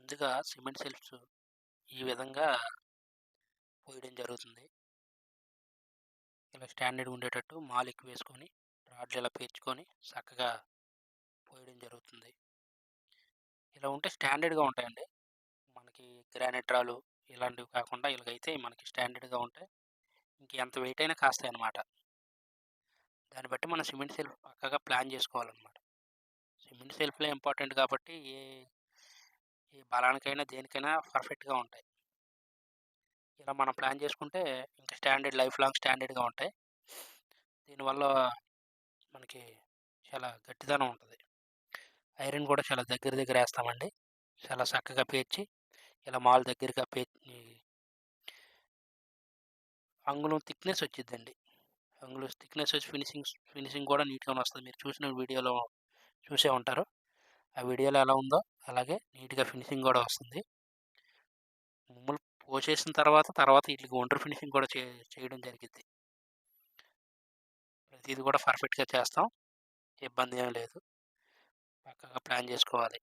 ముందుగా cement shelves ఈ విధంగా పోయడం జరుగుతుంది. ఇలా స్టాండర్డ్‌గా ఉండేటట్టు మాల్ ఎక్కువేసుకొని, రాడ్లు ఇలా పేర్చుకొని చక్కగా పోయడం జరుగుతుంది. ఇలా ఉంటే స్టాండర్డ్‌గా ఉంటాయండి. మనకి గ్రానైట్ రాళ్ళు ఇలాంటివి కాకుండా ఇలాగైతే మనకి స్టాండర్డ్‌గా ఉంటాయి. ఎంత వెయిట్ అయినా కాస్తాయన్నమాట. దాన్ని బట్టి మనం సిమెంట్ సెల్ఫ్ పక్కాగా ప్లాన్ చేసుకోవాలన్నమాట. సిమెంట్ సెల్ఫ్‌లే ఇంపార్టెంట్ కాబట్టి ఏ బలానికైనా దేనికైనా పర్ఫెక్ట్‌గా ఉంటాయి. ఇలా మనం ప్లాన్ చేసుకుంటే ఇంకా స్టాండర్డ్ లైఫ్ లాంగ్ స్టాండర్డ్‌గా ఉంటాయి. దీనివల్ల మనకి చాలా గట్టిదనం ఉంటది. ఐరన్ కూడా చాలా దగ్గర దగ్గర ఏస్తామండి. చాలా చక్కగా పేర్చి ఇలా మాల్ దగ్గరగా అంగుళం థిక్‌నెస్ వచ్చిద్దండి. అంగుళం థిక్‌నెస్ వచ్చి ఫినిషింగ్ కూడా నీట్‌గానే వస్తది. మీరు చూసిన వీడియోలో చూసే ఉంటారు. ఆ వీడియోలో ఎలా ఉందో అలాగే నీట్‌గా ఫినిషింగ్ గూడా వస్తుంది. మామూలు పోసేసిన తర్వాత ఈట్లికి ఒంటరి ఫినిషింగ్ కూడా చేయడం జరిగిద్ది. ప్రతీది కూడా పర్ఫెక్ట్‌గా చేస్తాం. ఇబ్బంది ఏమి లేదు. పక్కాగా ప్లాన్ జేసుకోవాలి.